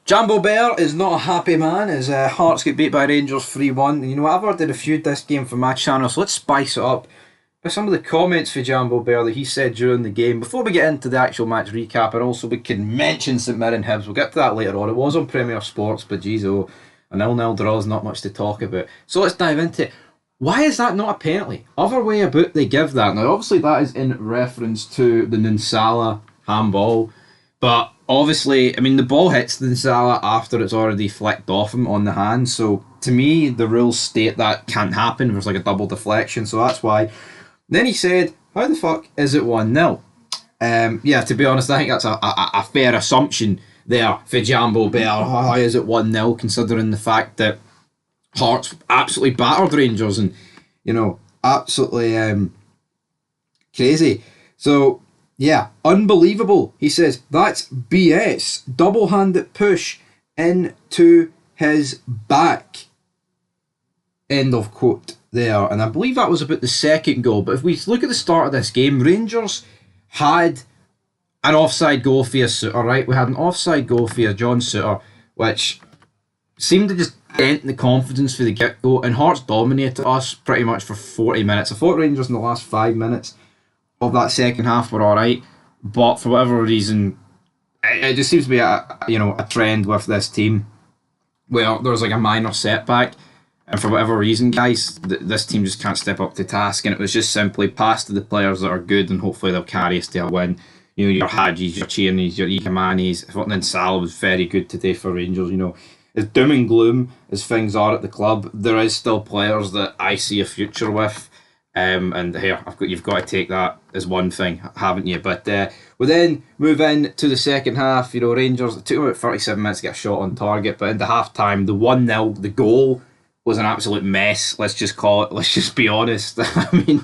Jambo Bear is not a happy man as Hearts get beat by Rangers 3-1. And you know what, I've already reviewed this game for my channel, so let's spice it up with some of the comments for Jambo Bear that he said during the game. Before we get into the actual match recap, and also we can mention St Mirren Hibs, we'll get to that later on. It was on Premier Sports, but geez, a 0-0 draw is not much to talk about. So let's dive into it. Why is that not a penalty? Other way about they give that. Now obviously that is in reference to the Nunsala handball, but obviously, I mean, the ball hits the Nunsala after it's already flicked off him on the hand, so to me the rules state that can't happen. There's like a double deflection, so that's why. Then he said, how the fuck is it 1-0? Yeah, to be honest, I think that's a fair assumption there for Jambo Bear. How is it 1-0 considering the fact that Hearts absolutely battered Rangers and, you know, absolutely crazy. So, yeah, unbelievable. He says, that's BS. Double-handed push into his back. End of quote there. And I believe that was about the second goal. But if we look at the start of this game, Rangers had an offside goal for your Suter, right? We had an offside goal for your John Suter, which seemed to just dent the confidence for the get-go, and Hearts dominated us pretty much for 40 minutes. I thought Rangers in the last 5 minutes of that second half were alright, but for whatever reason, it just seems to be a trend with this team where there's like a minor setback, and for whatever reason, guys, this team just can't step up to task, and it was just simply pass to the players that are good, and hopefully they'll carry us to a win. You know, your Hadjis, your Tierney's, your Ikamanis. I thought Ninsala was very good today for Rangers, you know. As doom and gloom as things are at the club, there is still players that I see a future with. And here, you've got to take that as one thing, haven't you? But we then move in to the second half. You know, Rangers, it took about 37 minutes to get a shot on target, but into half time, the 1-0, the goal was an absolute mess. Let's just call it, let's just be honest. I mean,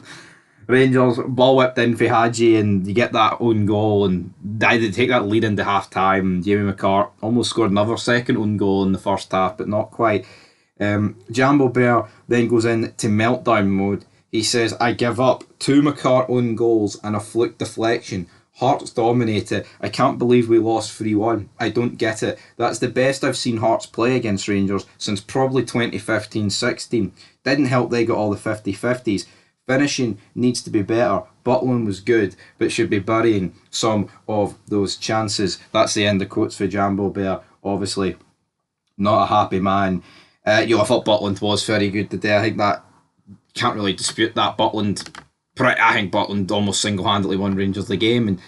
Rangers ball whipped in for Hadji, and you get that own goal, and they take that lead into half time. Jamie McCart almost scored another second own goal in the first half, but not quite. Jambo Bear then goes into meltdown mode. He says, I give up 2 McCart own goals and a fluke deflection. Hearts dominated. I can't believe we lost 3-1. I don't get it. That's the best I've seen Hearts play against Rangers since probably 2015-16. Didn't help they got all the 50-50s. Finishing needs to be better. Butland was good, but should be burying some of those chances. That's the end of quotes for Jambo Bear. Obviously, not a happy man. I thought Butland was very good today. I think that can't really dispute that. I think Butland almost single-handedly won Rangers the game. And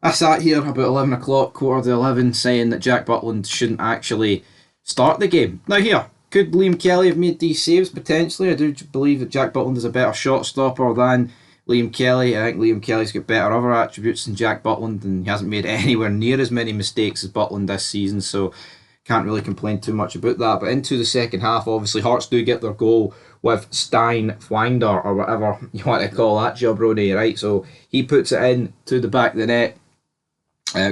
I sat here about 11 o'clock, quarter to 11, saying that Jack Butland shouldn't actually start the game. Now here, could Liam Kelly have made these saves? Potentially. I do believe that Jack Butland is a better shot stopper than Liam Kelly. I think Liam Kelly's got better other attributes than Jack Butland, and he hasn't made anywhere near as many mistakes as Butland this season, so can't really complain too much about that. But into the second half, obviously, Hearts do get their goal with Stein Fwinder, or whatever you want to call that jabroni, right? So he puts it in to the back of the net.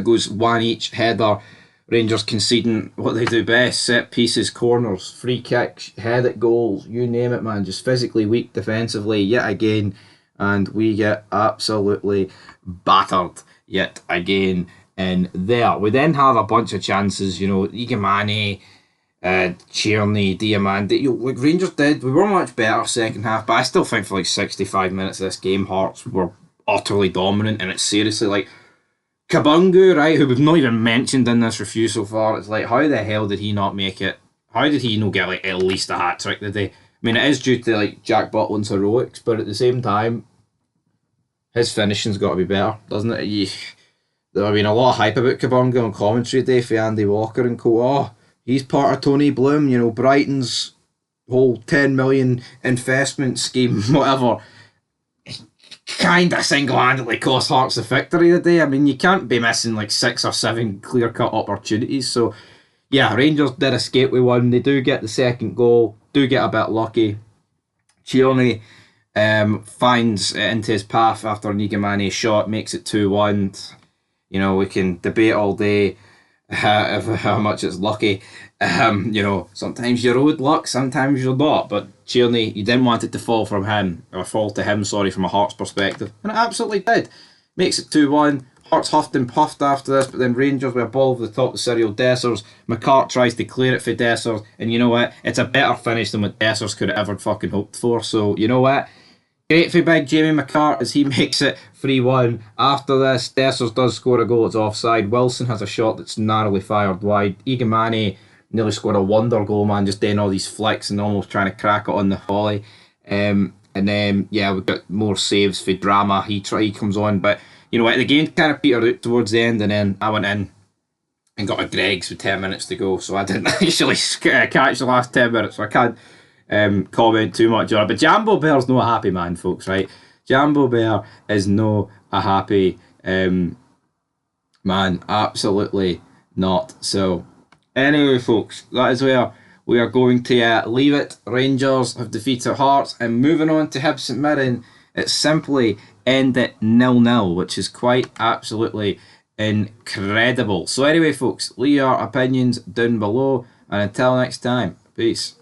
Goes one each header. Rangers conceding what they do best: set pieces, corners, free kicks, head at goals, you name it, man. Just physically weak defensively yet again, and we get absolutely battered yet again in there. We then have a bunch of chances, you know, Igamani, Tierney, Diamante. Like Rangers did, we were much better second half, but I still think for like 65 minutes of this game, Hearts were utterly dominant, and it's seriously like Kabungu, right, who we've not even mentioned in this review so far. It's like, how the hell did he not make it? How did he not get like at least a hat trick today? I mean, it is due to like Jack Butland's heroics, but at the same time, his finishing's got to be better, doesn't it? There have been a lot of hype about Kabungu on commentary today for Andy Walker and co. Oh, he's part of Tony Bloom, you know, Brighton's whole 10 million investment scheme, whatever. Kind of single-handedly cost Hearts the victory today. I mean, you can't be missing like 6 or 7 clear-cut opportunities. So, yeah, Rangers did escape with one. They do get the second goal, do get a bit lucky. Tierney finds it into his path after Nigamani's shot, makes it 2-1. You know, we can debate all day how much it's lucky. You know, sometimes you're owed luck, sometimes you're not. But Tierney, you didn't want it to fall to him, sorry, from a Hearts perspective. And it absolutely did. Makes it 2-1. Hearts huffed and puffed after this, but then Rangers with a ball over the top of Cyril Dessers. McCart tries to clear it for Dessers, and you know what? It's a better finish than what Dessers could have ever fucking hoped for. So, you know what? Great for big Jamie McCart as he makes it 3-1. After this, Dessers does score a goal, it's offside. Wilson has a shot that's narrowly fired wide. Egamani nearly scored a wonder goal, man, just doing all these flicks and almost trying to crack it on the volley. And then, yeah, we've got more saves for Drama. He comes on, but you know what? The game kind of petered out towards the end, and then I went in and got a Greggs with 10 minutes to go, so I didn't actually catch the last 10 minutes, so I can't comment too much on it. But Jambo Bear's no a happy man, folks, right? Jambo Bear is no a happy man. Absolutely not. So, anyway, folks, that is where we are going to leave it. Rangers have defeated Hearts, and moving on to Hibs St Mirren, it's simply ended 0-0, which is quite absolutely incredible. So anyway, folks, leave your opinions down below, and until next time, peace.